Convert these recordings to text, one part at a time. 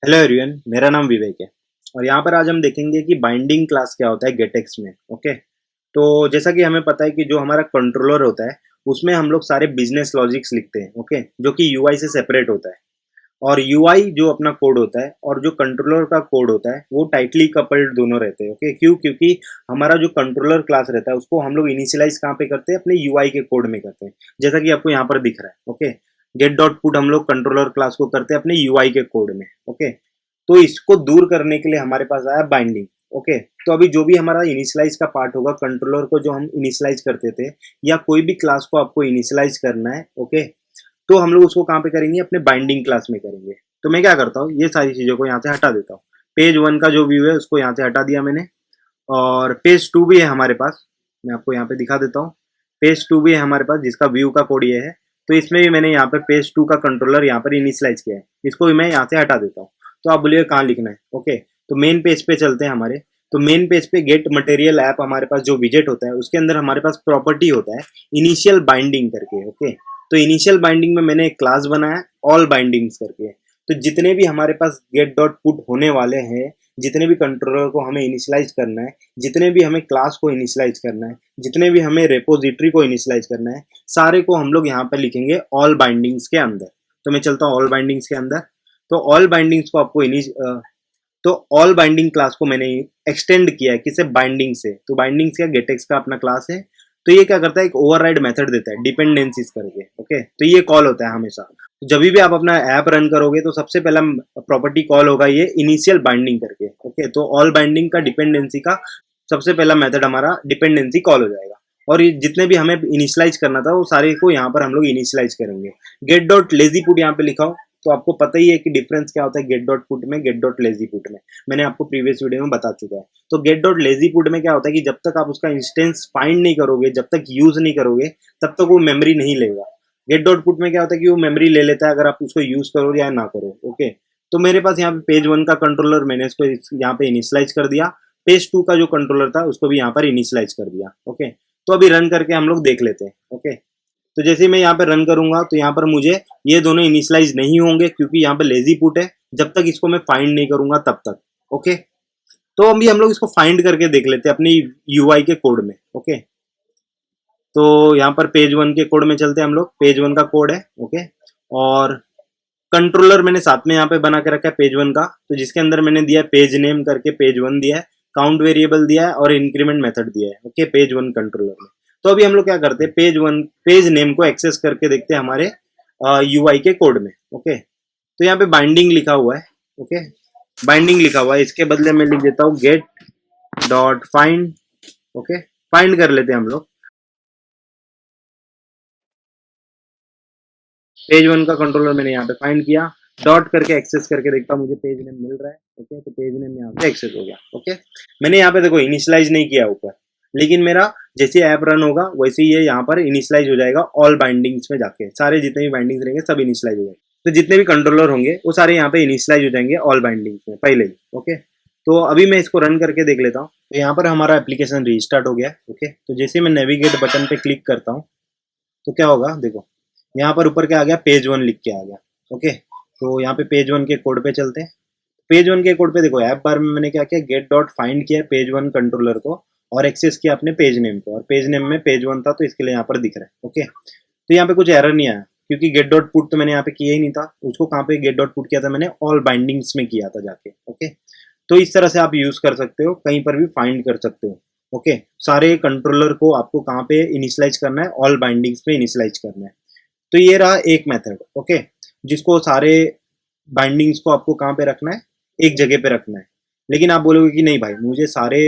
Hello everyone, मेरा नाम विवेक है। और यहाँ पर आज हम देखेंगे कि बाइंडिंग क्लास क्या होता है गेटेक्स में। ओके, तो जैसा कि हमें पता है कि जो हमारा कंट्रोलर होता है उसमें हम लोग सारे बिजनेस लॉजिक्स लिखते हैं। ओके, जो कि यूआई से सेपरेट होता है। और यूआई जो अपना कोड होता है और जो कंट्रोलर का कोड होता है वो टाइटली कपल्ड दोनों रहते हैं। ओके, क्योंकि हमारा जो कंट्रोलर क्लास रहता है उसको हम लोग इनिशियलाइज कहाँ पे करते हैं? अपने यूआई के कोड में करते हैं, जैसा कि आपको यहाँ पर दिख रहा है। ओके, गेट डॉट पुट हम लोग कंट्रोलर क्लास को करते हैं अपने यूआई के कोड में। ओके, तो इसको दूर करने के लिए हमारे पास आया बाइंडिंग। ओके, तो अभी जो भी हमारा इनिशियलाइज का पार्ट होगा, कंट्रोलर को जो हम इनिशियलाइज करते थे या कोई भी क्लास को आपको इनिशियलाइज करना है, ओके, तो हम लोग उसको कहाँ पे करेंगे? अपने बाइंडिंग क्लास में करेंगे। तो मैं क्या करता हूँ, ये सारी चीज़ों को यहाँ से हटा देता हूँ। पेज वन का जो व्यू है उसको यहाँ से हटा दिया मैंने। और पेज टू भी है हमारे पास, मैं आपको यहाँ पे दिखा देता हूँ। पेज टू भी है हमारे पास जिसका व्यू का कोड ये है। तो इसमें भी मैंने यहाँ पर पेज टू का कंट्रोलर यहाँ पर इनिशियलाइज किया है, इसको भी मैं यहाँ से हटा देता हूँ। तो आप बोलिए कहाँ लिखना है? ओके, तो मेन पेज पे चलते हैं हमारे। तो मेन पेज पे गेट मटेरियल ऐप हमारे पास जो विजेट होता है उसके अंदर हमारे पास प्रॉपर्टी होता है इनिशियल बाइंडिंग करके। ओके, तो इनिशियल बाइंडिंग में मैंने एक क्लास बनाया ऑल बाइंडिंग्स करके। तो जितने भी हमारे पास गेट डॉट पुट होने वाले हैं, जितने भी कंट्रोलर को हमें इनिशियलाइज करना है, जितने भी हमें क्लास को इनिशियलाइज करना है, जितने भी हमें रेपोजिटरी को इनिशियलाइज करना है, सारे को हम लोग यहाँ पर लिखेंगे ऑल बाइंडिंग्स के अंदर। तो मैं चलता हूँ ऑल बाइंडिंग्स के अंदर। तो ऑल बाइंडिंग्स को आपको तो ऑल बाइंडिंग क्लास को मैंने एक्सटेंड किया है किसे? बाइंडिंग से। तो बाइंडिंग्स क्या गेटेक्स का अपना क्लास है। तो ये क्या करता है? एक ओवरराइड मेथड देता है डिपेंडेंसीज करके। ओके, तो ये कॉल होता है हमेशा। तो जब भी आप अपना ऐप रन करोगे तो सबसे पहला प्रॉपर्टी कॉल होगा ये इनिशियल बाइंडिंग करके। ओके, तो ऑल बाइंडिंग का डिपेंडेंसी का सबसे पहला मेथड हमारा डिपेंडेंसी कॉल हो जाएगा। और ये जितने भी हमें इनिशियलाइज करना था वो सारे को यहाँ पर हम लोग इनिशियलाइज करेंगे। गेट डॉट लेजी पुट यहाँ पे लिखा हो तो आपको पता ही है कि डिफरेंस क्या होता है गेट डॉट पुट में, गेट डॉट लेजी पुट में। मैंने आपको प्रीवियस वीडियो में बता चुका है। तो गेट डॉट लेजी पुट में क्या होता है कि जब तक आप उसका इंस्टेंस फाइंड नहीं करोगे, जब तक यूज नहीं करोगे, तब तक वो मेमोरी नहीं लेगा। गेट डॉट पुट में क्या होता है कि वो मेमोरी ले लेता है अगर आप उसको यूज करो या ना करो। ओके, तो मेरे पास यहाँ पे पेज वन का कंट्रोलर मैंने इसको यहाँ पे इनिशियलाइज कर दिया। पेज टू का जो कंट्रोलर था उसको भी यहाँ पर इनिशियलाइज कर दिया। ओके, तो अभी रन करके हम लोग देख लेते हैं। ओके, तो जैसे मैं यहाँ पे रन करूंगा तो यहाँ पर मुझे ये दोनों इनिशियलाइज नहीं होंगे क्योंकि यहाँ पे लेजी पुट है, जब तक इसको मैं फाइंड नहीं करूंगा तब तक। ओके, तो अभी हम लोग इसको फाइंड करके देख लेते हैं अपनी यूआई के कोड में। ओके, तो यहाँ पर पेज वन के कोड में चलते हैं हम लोग। पेज वन का कोड है। ओके, और कंट्रोलर मैंने साथ में यहाँ पे बना के रखा है पेज वन का, तो जिसके अंदर मैंने दिया है पेज नेम करके पेज वन दिया है, काउंट वेरिएबल दिया है और इंक्रीमेंट मेथड दिया है। ओके, पेज वन कंट्रोलर में। तो अभी हम लोग क्या करते हैं, पेज नेम को एक्सेस करके देखते हैं हमारे यूआई के कोड में। ओके, तो यहाँ पे बाइंडिंग लिखा हुआ है। ओके, बाइंडिंग लिखा हुआ है, इसके बदले में लिख देता हूँ get dot find. Okay, find कर लेते हैं हम लोग। पेज वन का कंट्रोलर मैंने यहाँ पे फाइंड किया, डॉट करके एक्सेस करके देखता हूँ मुझे पेज नेम मिल रहा है। ओके, तो पेज नेम यहाँ पे एक्सेस हो गया। ओके, मैंने यहाँ पे देखो इनिशियलाइज नहीं किया ऊपर, लेकिन मेरा जैसे ऐप रन होगा वैसे ही ये यहाँ पर इनिशियलाइज हो जाएगा ऑल बाइंडिंग्स में जाके। सारे जितने भी बाइंडिंग्स रहेंगे सब इनिशियलाइज हो जाएंगे। तो जितने भी कंट्रोलर होंगे वो सारे यहाँ पे इनिशियलाइज हो जाएंगे ऑल बाइंडिंग्स में पहले ही। ओके, तो अभी मैं इसको रन करके देख लेता हूँ। तो यहाँ पर हमारा एप्लीकेशन रीस्टार्ट हो गया। ओके, तो जैसे मैं नेविगेट बटन पे क्लिक करता हूँ तो क्या होगा देखो, यहाँ पर ऊपर क्या आ गया? पेज वन लिख के आ गया। ओके, तो यहाँ पे पेज वन के कोड पे चलते हैं। पेज वन के कोड पे देखो ऐप बार में मैंने क्या किया, गेट डॉट फाइंड किया पेज वन कंट्रोलर को और एक्सेस किया अपने पेज नेम को, और पेज नेम में पेज वन था तो इसके लिए यहाँ पर दिख रहा है। ओके, तो यहाँ पे कुछ एरर नहीं आया क्योंकि गेट डॉट पुट तो मैंने यहाँ पे किया ही नहीं था। उसको कहाँ पे गेट डॉट पुट किया था? मैंने ऑल बाइंडिंग्स में किया था जाके। ओके, तो इस तरह से आप यूज कर सकते हो, कहीं पर भी फाइंड कर सकते हो। ओके, सारे कंट्रोलर को आपको कहाँ पे इनिशियलाइज करना है? ऑल बाइंडिंग्स पे इनिशियलाइज करना है। तो ये रहा एक मेथड। ओके, जिसको सारे बाइंडिंग्स को आपको कहाँ पे रखना है? एक जगह पे रखना है। लेकिन आप बोलोगे कि नहीं भाई मुझे सारे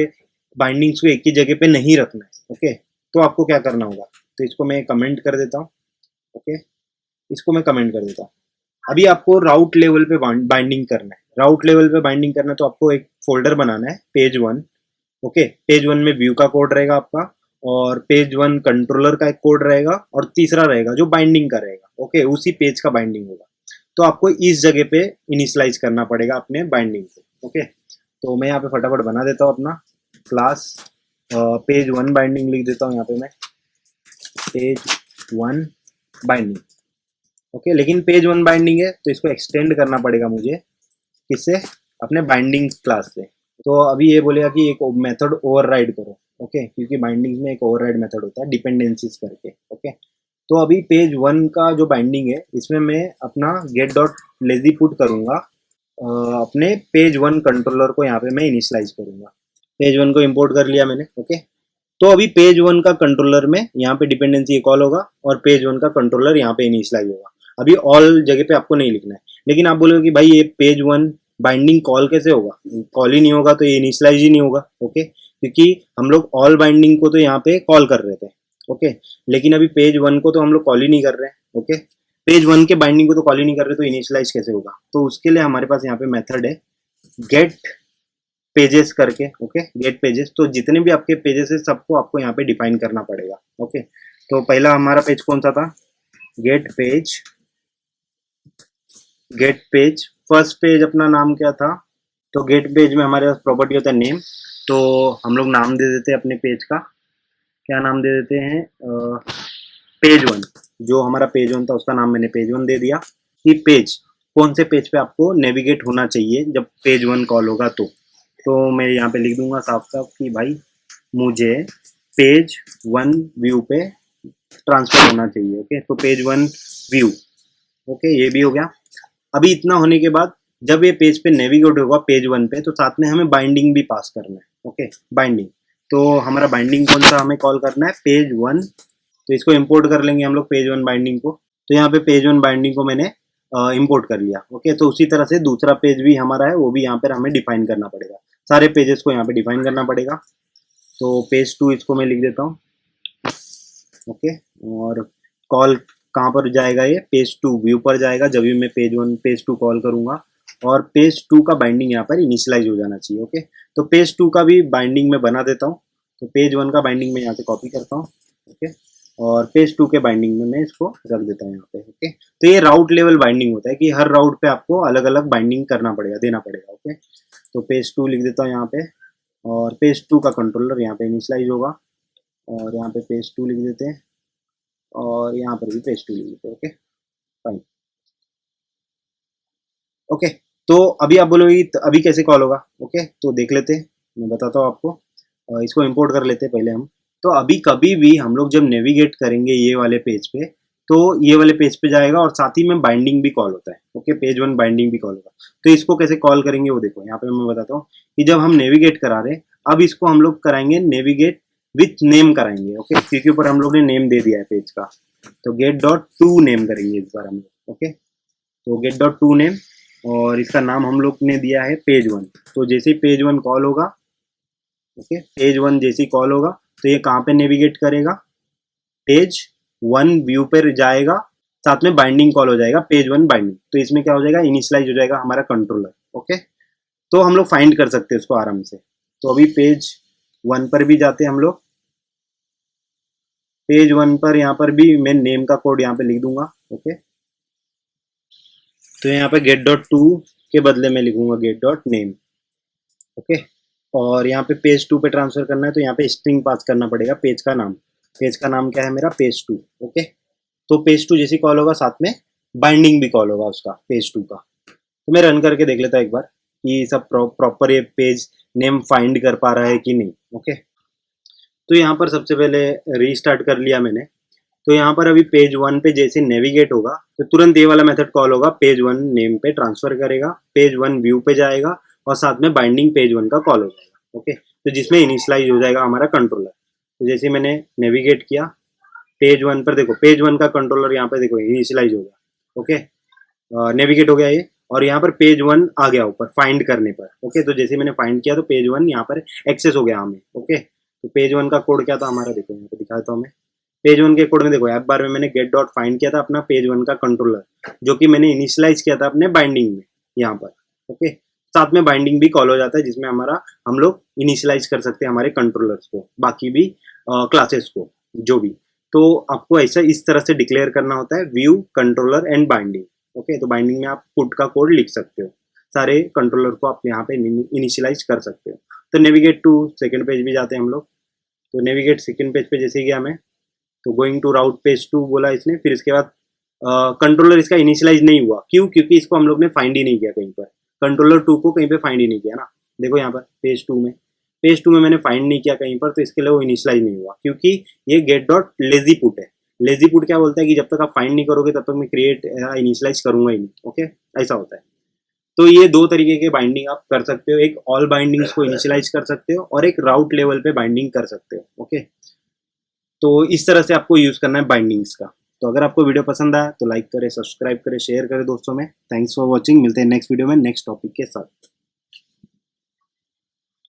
बाइंडिंग्स को एक ही जगह पे नहीं रखना है। ओके, तो आपको क्या करना होगा? तो इसको मैं कमेंट कर देता हूँ। ओके, इसको मैं कमेंट कर देता हूँ। अभी आपको राउट लेवल पे बाइंडिंग करना है। राउट लेवल पे बाइंडिंग करना है तो आपको एक फोल्डर बनाना है page one. Okay, page one में व्यू का कोड रहेगा आपका, और पेज वन कंट्रोलर का एक कोड रहेगा, और तीसरा रहेगा जो बाइंडिंग का रहेगा। ओके, उसी पेज का बाइंडिंग होगा। तो आपको इस जगह पे इनिशियलाइज करना पड़ेगा अपने बाइंडिंग को। ओके, तो मैं यहाँ पे फटाफट बना देता हूँ अपना क्लास। पेज वन बाइंडिंग लिख देता हूँ यहाँ पे मैं, पेज वन बाइंडिंग। ओके, लेकिन पेज वन बाइंडिंग है तो इसको एक्सटेंड करना पड़ेगा मुझे किससे, अपने बाइंडिंग क्लास से। तो अभी ये बोलेगा कि एक मेथड ओवरराइड करो, ओके, क्योंकि बाइंडिंग में एक ओवरराइड मेथड होता है डिपेंडेंसीज करके, ओके। तो अभी पेज 1 का जो बाइंडिंग है इसमें मैं अपना गेट डॉट लेजी पुट करूँगा, अपने पेज 1 कंट्रोलर को यहाँ पे मैं इनिशियलाइज करूँगा। पेज 1 को इंपोर्ट कर लिया मैंने, ओके। तो अभी पेज 1 का कंट्रोलर में यहाँ पे डिपेंडेंसी कॉल होगा और पेज 1 का कंट्रोलर यहाँ पे इनिशियलाइज होगा। अभी ऑल जगह पे आपको नहीं लिखना है, लेकिन आप बोलोगे कि भाई ये पेज 1 बाइंडिंग कॉल कैसे होगा, कॉल ही नहीं होगा तो ये इनिशियलाइज ही नहीं होगा, ओके, क्योंकि हम लोग ऑल बाइंडिंग को तो यहाँ पे कॉल कर रहे थे, ओके, लेकिन अभी पेज 1 को तो हम लोग कॉल ही नहीं कर रहे हैं, ओके। पेज 1 के बाइंडिंग को तो कॉल ही नहीं कर रहे, तो इनिशियलाइज कैसे होगा? तो उसके लिए हमारे पास यहाँ पे मेथड है गेट पेजेस करके, ओके, गेट पेजेस। तो जितने भी आपके पेजेस है सबको आपको यहाँ पे डिफाइन करना पड़ेगा, ओके। तो पहला हमारा पेज कौन सा था, get page, get page. First page अपना नाम क्या था, तो गेट पेज में हमारे पास प्रॉपर्टी होता है नेम, तो हम लोग नाम दे देते हैं अपने पेज का, क्या नाम दे देते हैं, पेज 1। जो हमारा पेज 1 था उसका नाम मैंने पेज 1 दे दिया। कि पेज कौन से पेज पे आपको नेविगेट होना चाहिए जब पेज 1 कॉल होगा तो मैं यहाँ पे लिख दूंगा साफ साफ कि भाई मुझे पेज 1 व्यू पे ट्रांसफर होना चाहिए, ओके। तो पेज 1 व्यू, ओके, ये भी हो गया। अभी इतना होने के बाद जब ये पेज पे नेविगेट होगा पेज 1 पे, तो साथ में हमें बाइंडिंग भी पास करना है, ओके, बाइंडिंग। तो हमारा बाइंडिंग कौन सा हमें कॉल करना है, पेज 1। तो इसको इंपोर्ट कर लेंगे हम लोग पेज 1 बाइंडिंग को। तो यहाँ पे पेज 1 बाइंडिंग को मैंने इंपोर्ट कर लिया, ओके। तो उसी तरह से दूसरा पेज भी हमारा है वो भी यहाँ पर हमें डिफाइन करना पड़ेगा, सारे पेजेस को यहाँ पे डिफाइन करना पड़ेगा। तो पेज 2 इसको मैं लिख देता हूँ, ओके। और कॉल कहाँ पर जाएगा, ये पेज 2 व्यू पर जाएगा जब भी मैं पेज 1 पेज 2 कॉल करूँगा, और पेज 2 का बाइंडिंग यहाँ पर इनिशियलाइज हो जाना चाहिए, ओके। तो पेज 2 का भी बाइंडिंग मैं बना देता हूँ। तो पेज 1 का बाइंडिंग मैं यहाँ से कॉपी करता हूँ, ओके, और पेज 2 के बाइंडिंग में मैं इसको रख देता हूँ यहाँ पे, ओके। तो ये राउट लेवल बाइंडिंग होता है कि हर राउट पे आपको अलग अलग बाइंडिंग करना पड़ेगा, देना पड़ेगा, ओके। तो पेज 2 लिख देता हूँ यहाँ पे, और पेज 2 का कंट्रोलर यहाँ पे इनिशियलाइज होगा, और यहाँ पे पेज 2 लिख देते हैं, और यहाँ पर भी पेज 2 लिख देते हैं, ओके, फाइन, ओके। तो अभी आप बोलोगे अभी कैसे कॉल होगा, ओके, तो देख लेते हैं, मैं बताता हूँ आपको। इसको इंपोर्ट कर लेते हैं पहले हम। तो अभी कभी भी हम लोग जब नेविगेट करेंगे ये वाले पेज पे, तो ये वाले पेज पे जाएगा और साथ ही में बाइंडिंग भी कॉल होता है, ओके, पेज 1 बाइंडिंग भी कॉल होगा। तो इसको कैसे कॉल करेंगे वो देखो, यहाँ पे मैं बताता हूँ कि जब हम नेविगेट करा रहे, अब इसको हम लोग कराएंगे नेविगेट विथ नेम कराएंगे, ओके, क्योंकि ऊपर हम लोग ने नेम दे दिया है पेज का। तो गेट डॉट टू नेम करेंगे इस बार हम लोग, ओके। तो गेट डॉट टू नेम, और इसका नाम हम लोग ने दिया है पेज 1। तो जैसे ही पेज 1 कॉल होगा, ओके, पेज 1 जैसे ही कॉल होगा तो ये कहाँ पे नेविगेट करेगा, पेज 1 व्यू पर जाएगा, साथ में बाइंडिंग कॉल हो जाएगा पेज 1 बाइंडिंग। तो इसमें क्या हो जाएगा, इनिशियलाइज हो जाएगा हमारा कंट्रोलर, ओके। तो हम लोग फाइंड कर सकते हैं उसको आराम से। तो अभी पेज 1 पर भी जाते हैं हम लोग, पेज 1 पर यहाँ पर भी मैं नेम का कोड यहाँ पे लिख दूंगा, ओके। तो यहाँ पे गेट डॉट टू के बदले में लिखूंगा गेट डॉट नेम, ओके। और यहाँ पे पेज 2 पे ट्रांसफर करना है तो यहाँ पे स्ट्रिंग पास करना पड़ेगा पेज का नाम। पेज का नाम क्या है मेरा, पेज 2, ओके। तो पेज 2 जैसे कॉल होगा साथ में बाइंडिंग भी कॉल होगा उसका, पेज 2 का। तो मैं रन करके देख लेता हूँ एक बार कि सब प्रॉपर ये पेज नेम फाइंड कर पा रहा है कि नहीं, ओके। तो यहाँ पर सबसे पहले रीस्टार्ट कर लिया मैंने। तो यहाँ पर अभी पेज 1 पे जैसे नेविगेट होगा तो तुरंत ये वाला मेथड कॉल होगा, पेज 1 नेम पे ट्रांसफर करेगा, पेज 1 व्यू पे जाएगा, और साथ में बाइंडिंग पेज 1 का कॉल हो जाएगा, ओके। तो जिसमें इनिशियलाइज हो जाएगा हमारा कंट्रोलर। तो जैसे मैंने नेविगेट किया पेज 1 पर, देखो पेज 1 का कंट्रोलर यहाँ पे देखो इनिशियलाइज हो गया, ओके, नेविगेट हो गया ये। और यहाँ पर पेज 1 आ गया ऊपर फाइंड करने पर, ओके। तो जैसे मैंने फाइंड किया तो पेज 1 यहाँ पर एक्सेस हो गया हमें, ओके। तो पेज 1 का कोड क्या था हमारा, देखो यहाँ पे दिखाता हूँ मैं। पेज 1 के कोड में देखो ऐप बार में मैंने गेट डॉट फाइंड किया था अपना पेज 1 का कंट्रोलर, जो कि मैंने इनिशियलाइज किया था अपने बाइंडिंग में यहाँ पर, ओके। साथ में बाइंडिंग भी कॉल हो जाता है जिसमें हमारा हम लोग इनिशियलाइज कर सकते हैं हमारे कंट्रोलर्स को, बाकी भी क्लासेस को जो भी। तो आपको ऐसा इस तरह से डिक्लेयर करना होता है view, controller and binding, okay. तो बाइंडिंग में आप पुट का कोड लिख सकते हो, सारे कंट्रोलर को आप यहाँ पे इनिशियलाइज कर सकते हो। तो नेविगेट टू सेकंड पेज भी जाते हैं हम लोग। तो नेविगेट सेकंड पेज पे जैसे गया मैं, तो गोइंग टू राउट पेज 2 बोला इसने। फिर इसके बाद कंट्रोलर इसका इनिशियलाइज नहीं हुआ, क्यों, क्योंकि इसको हम लोग ने फाइंड ही नहीं किया कहीं पर। कंट्रोलर 2 को कहीं पे फाइंड ही नहीं किया ना। देखो यहाँ पर पेज 2 में मैंने फाइंड नहीं किया कहीं पर, तो इसके लिए वो इनिशियलाइज नहीं हुआ, क्योंकि ये गेट डॉट लेजी पुट है। लेजी पुट क्या बोलता है कि जब तक आप फाइंड नहीं करोगे तब तक मैं क्रिएट इनिशियलाइज करूंगा ही नहीं। ओके, ऐसा होता है। तो ये दो तरीके के बाइंडिंग आप कर सकते हो, एक ऑल बाइंडिंग्स को इनिशियलाइज कर सकते हो और एक राउट लेवल पे बाइंडिंग कर सकते हो। ओके, तो इस तरह से आपको यूज करना है बाइंडिंग्स का। तो अगर आपको वीडियो पसंद आया तो लाइक करें, सब्सक्राइब करें, शेयर करें दोस्तों में। Thanks for watching. मिलते हैं नेक्स्ट वीडियो में नेक्स्ट टॉपिक के साथ।